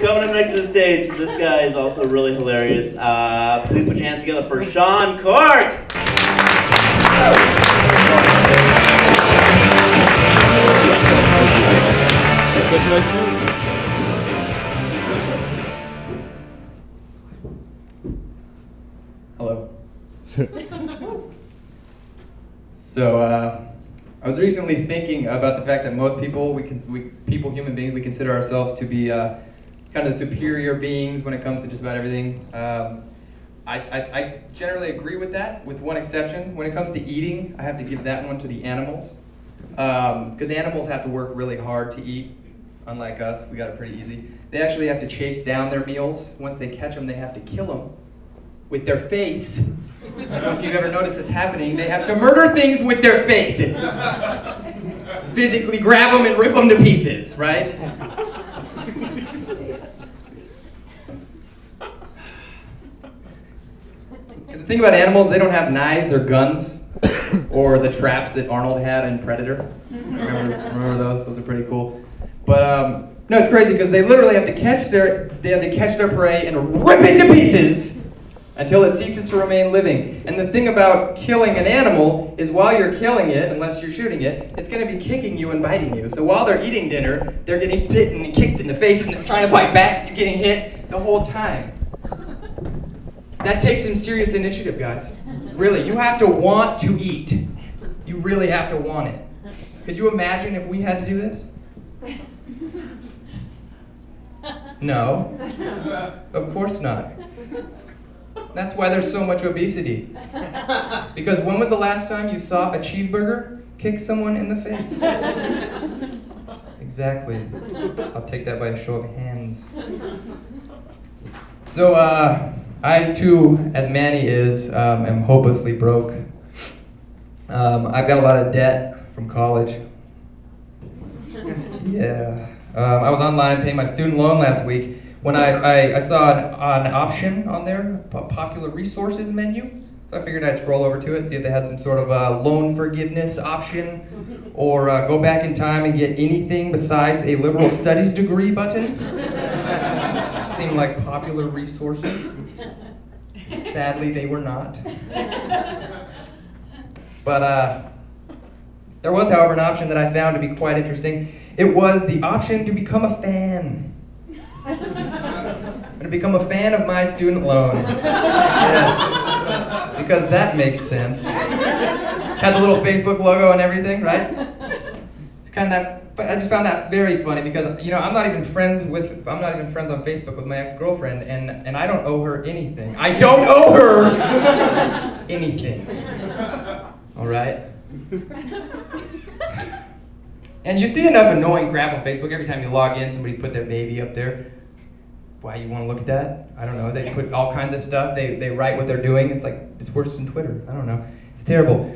Coming up next to the stage, this guy is also really hilarious. Please put your hands together for Sean Cork. Hello. So, I was recently thinking about the fact that most people, human beings, we consider ourselves to be kind of superior beings when it comes to just about everything. I generally agree with that, with one exception. When it comes to eating, I have to give that one to the animals. Because animals have to work really hard to eat, unlike us. We got it pretty easy. They actually have to chase down their meals. Once they catch them, they have to kill them with their face. I don't know if you've ever noticed this happening. They have to murder things with their faces. Physically grab them and rip them to pieces, right? Because the thing about animals, they don't have knives or guns or the traps that Arnold had in Predator. Remember those? Those are pretty cool. But no, it's crazy because they literally have to catch their prey and rip it to pieces until it ceases to remain living. And the thing about killing an animal is while you're killing it, unless you're shooting it, it's going to be kicking you and biting you. So while they're eating dinner, they're getting bitten and kicked in the face and they're trying to bite back and you're getting hit the whole time. That takes some serious initiative, guys. Really, you have to want to eat. You really have to want it. Could you imagine if we had to do this? No, of course not. That's why there's so much obesity. Because when was the last time you saw a cheeseburger kick someone in the face? Exactly. I'll take that by a show of hands. So, I too, as Manny is, am hopelessly broke. I've got a lot of debt from college. Yeah. I was online paying my student loan last week when I saw an option on there, a popular resources menu. So I figured I'd scroll over to it, see if they had some sort of loan forgiveness option, or go back in time and get anything besides a liberal studies degree button. It seemed like popular resources. Sadly, they were not. But there was, however, an option that I found to be quite interesting. It was the option to become a fan. To become a fan of my student loan. Yes, because that makes sense. Had the little Facebook logo and everything, right? I just found that very funny because I'm not even friends on Facebook with my ex-girlfriend, and I don't owe her anything. I don't owe her anything. All right. And you see enough annoying crap on Facebook every time you log in. Somebody put their baby up there. Why you want to look at that? I don't know. They put all kinds of stuff. They write what they're doing. It's like, it's worse than Twitter. I don't know. It's terrible.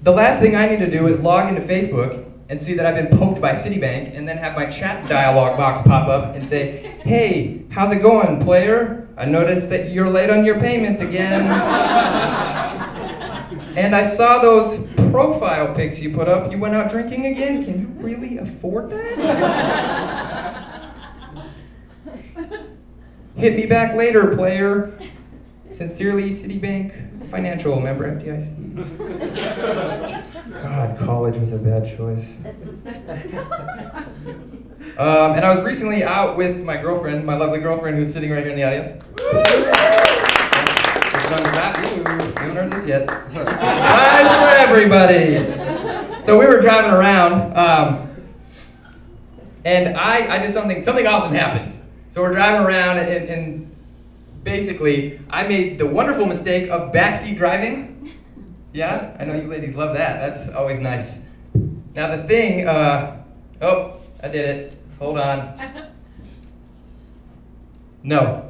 The last thing I need to do is log into Facebook and see that I've been poked by Citibank and then have my chat dialog box pop up and say, hey, how's it going, player? I noticed that you're late on your payment again. And I saw those profile pics you put up. You went out drinking again? Can you really afford that? Hit me back later, player. Sincerely, Citibank Financial, member FDIC. God, college was a bad choice. And I was recently out with my girlfriend, my lovely girlfriend, who's sitting right here in the audience. We haven't heard this yet. Surprise for everybody! So we were driving around, and I did something awesome happened. So we're driving around, and basically, I made the wonderful mistake of backseat driving. Yeah, I know you ladies love that. That's always nice. Now the thing, oh, I did it. Hold on. No,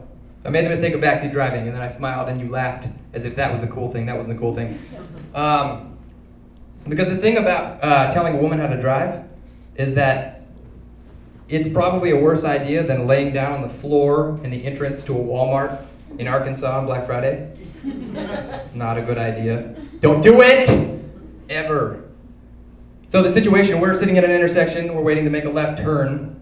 I made the mistake of backseat driving, and then I smiled, and you laughed as if that was the cool thing. That wasn't the cool thing. Because the thing about telling a woman how to drive is that it's probably a worse idea than laying down on the floor in the entrance to a Walmart in Arkansas on Black Friday. Not a good idea. Don't do it! Ever. So the situation, we're sitting at an intersection, we're waiting to make a left turn.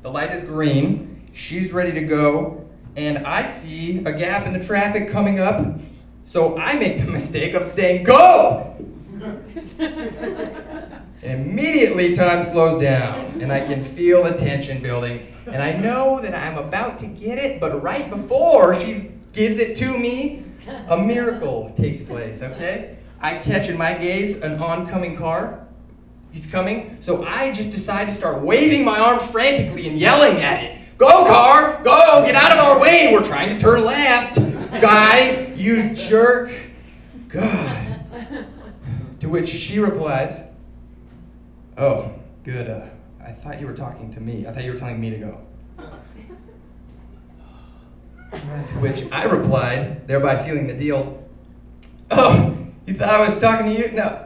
The light is green. she's ready to go, and I see a gap in the traffic coming up, so I make the mistake of saying, "Go!" And immediately time slows down, and I can feel the tension building, and I know that I'm about to get it, but right before she gives it to me, a miracle takes place, okay? I catch in my gaze an oncoming car. He's coming, so I just decide to start waving my arms frantically and yelling at it. "Go, car! Go! Get out of our way! We're trying to turn left! Guy, you jerk! God." To which she replies, "Oh, good. I thought you were talking to me. I thought you were telling me to go." To which I replied, thereby sealing the deal, "Oh, you thought I was talking to you? No."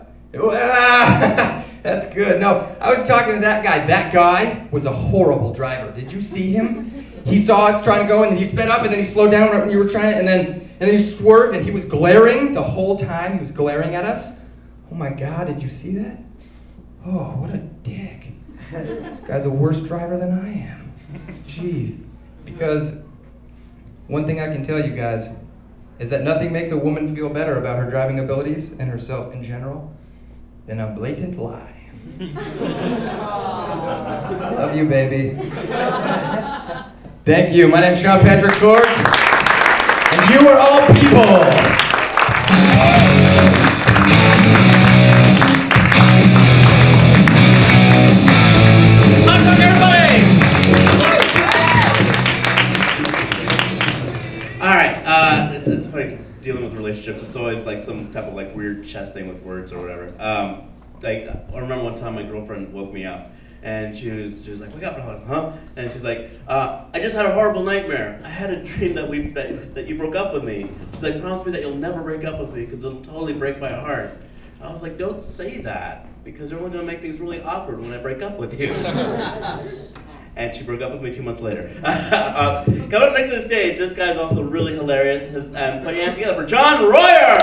That's good. No, I was talking to that guy. That guy was a horrible driver. Did you see him? He saw us trying to go, and then he sped up, and then he slowed down right when you were trying to, and then he swerved, and he was glaring the whole time. He was glaring at us. Oh my God, did you see that? Oh, what a dick. Guy's a worse driver than I am. Jeez. Because one thing I can tell you guys is that nothing makes a woman feel better about her driving abilities and herself in general than a blatant lie. Love you, baby. Thank you. My name's Sean Patrick Cork, and you are all people. It's funny dealing with relationships. It's always like some type of like weird chess thing with words or whatever. Like I remember one time my girlfriend woke me up, and she was like, "Wake up!" And I'm like, "Huh?" And she's like, "I just had a horrible nightmare. I had a dream that you broke up with me." She's like, "Promise me that you'll never break up with me because it'll totally break my heart." I was like, "Don't say that because you're only gonna make things really awkward when I break up with you." And she broke up with me 2 months later. Coming up next to the stage, this guy's also really hilarious. Put your hands together for John Royer!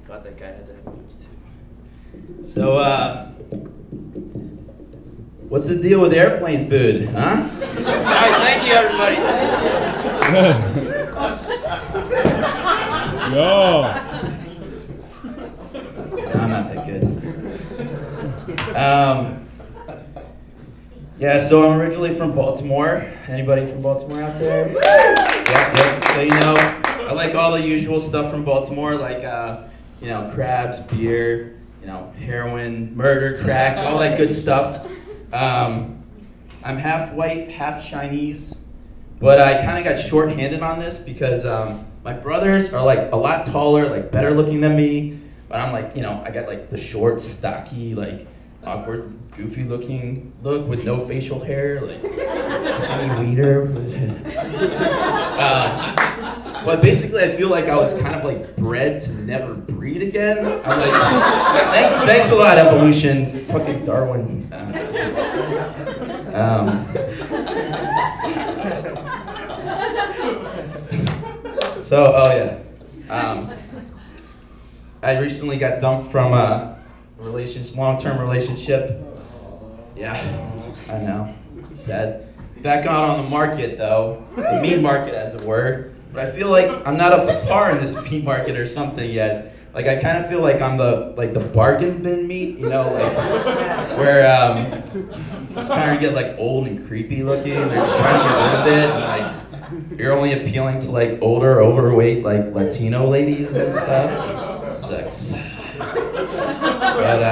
God, that guy had to have boots too. So, what's the deal with airplane food, huh? All right, thank you, everybody. No. I'm not that good. Yeah, so I'm originally from Baltimore. Anybody from Baltimore out there? Yep. So you know, I like all the usual stuff from Baltimore, like crabs, beer, heroin, murder, crack, all that good stuff. I'm half white, half Chinese, but I kind of got short-handed on this because my brothers are like a lot taller, like better looking than me, but I'm like, I got like the short, stocky, like awkward, goofy looking look with no facial hair, like leader. But basically, I feel like I was kind of like bred to never breed again. I'm like, thanks a lot, evolution, fucking Darwin. I recently got dumped from a long-term relationship. Yeah, I know, it's sad. Back out on the market though, the meat market as it were. But I feel like I'm not up to par in this meat market or something yet. Like I kind of feel like I'm the bargain bin meat, where it's kind of get like old and creepy looking. They're just trying to get rid of it. And, like you're only appealing to like older, overweight, like Latino ladies and stuff. That sucks. But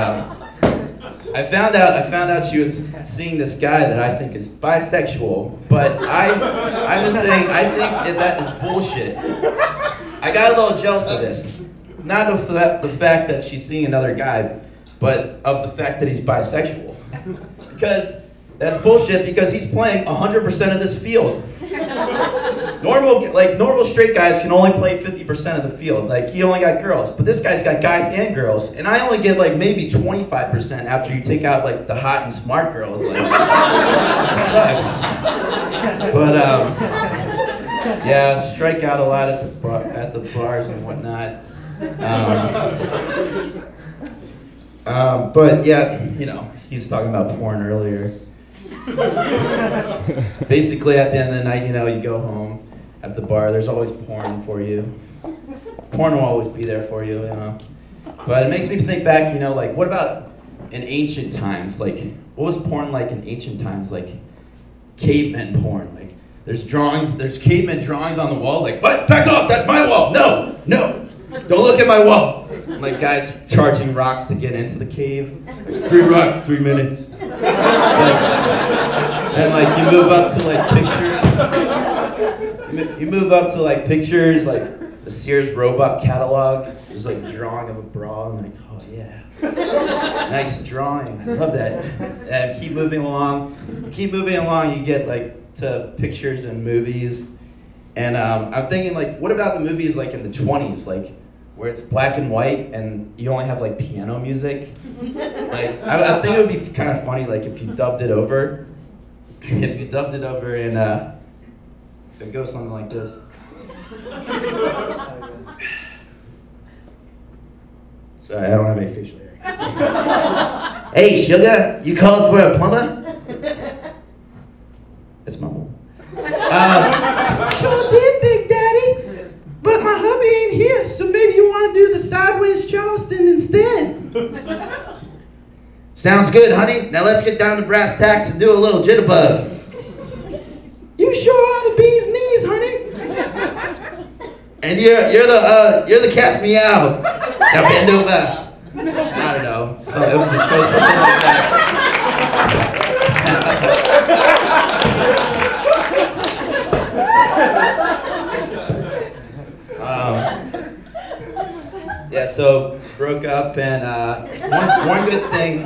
I found out she was seeing this guy that I think is bisexual, but I'm just saying I think that is bullshit. I got a little jealous of this. Not of the fact that she's seeing another guy, but of the fact that he's bisexual. Because that's bullshit because he's playing 100% of this field. Normal straight guys can only play 50% of the field. Like, you only got girls. But this guy's got guys and girls. And I only get, like, maybe 25% after you take out, like, the hot and smart girls. Like, it sucks. But yeah, strike out a lot at the bars and whatnot. But yeah, you know, he was talking about porn earlier. Basically, at the end of the night, you know, you go home at the bar. There's always porn for you. Porn will always be there for you, you know. But it makes me think back, you know, like, what about in ancient times? Like, what was porn like in ancient times? Like, caveman porn. Like, there's caveman drawings on the wall. Like, what? Back off! That's my wall! No! No! Don't look at my wall! Like, guys charging rocks to get into the cave. Like, 3 rocks, 3 minutes. And like, you move up to like pictures. You move up to like pictures, like the Sears robot catalog. There's like drawing of a bra. I'm like, oh yeah, nice drawing. I love that. And keep moving along. Keep moving along. You get like to pictures and movies. And I'm thinking like, what about the movies like in the 20s, like where it's black and white and you only have like piano music? Like, I think it would be kind of funny like if you dubbed it over. If you dubbed it over and it goes something like this. Sorry, I don't have any facial hair. Hey, sugar, you called for a plumber? That's my mom. Sure did, Big Daddy. But my hubby ain't here, so maybe you want to do the sideways Charleston instead. Sounds good, honey. Now let's get down to brass tacks and do a little jitterbug. You sure are the bee's knees, honey. And you're the cat's meow. Now bend over. I don't know. So it would go something like that. Yeah, so broke up and one good thing.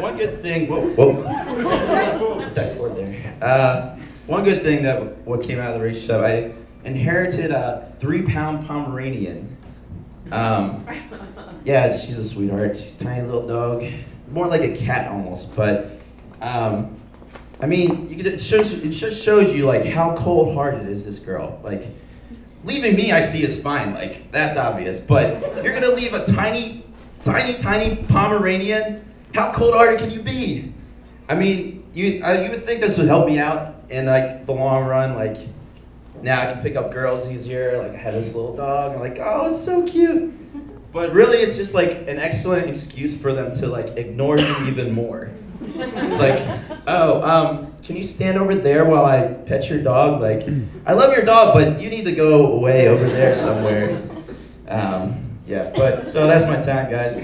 One good thing. Whoa. Put that cord there. One good thing that what came out of the relationship, I inherited a 3-pound Pomeranian. Yeah, she's a sweetheart. She's a tiny little dog, more like a cat almost. But I mean, it just shows you like how cold-hearted is this girl. Like, leaving me, I see as fine. Like, that's obvious. But you're gonna leave a tiny Pomeranian? How cold-hearted can you be? I mean, you would think this would help me out in like the long run. Like, now I can pick up girls easier. Like, I had this little dog. I'm like, oh, it's so cute. But really, it's just like an excellent excuse for them to like ignore you even more. It's like, oh, can you stand over there while I pet your dog? Like, I love your dog, but you need to go away over there somewhere. Yeah, but so that's my time, guys.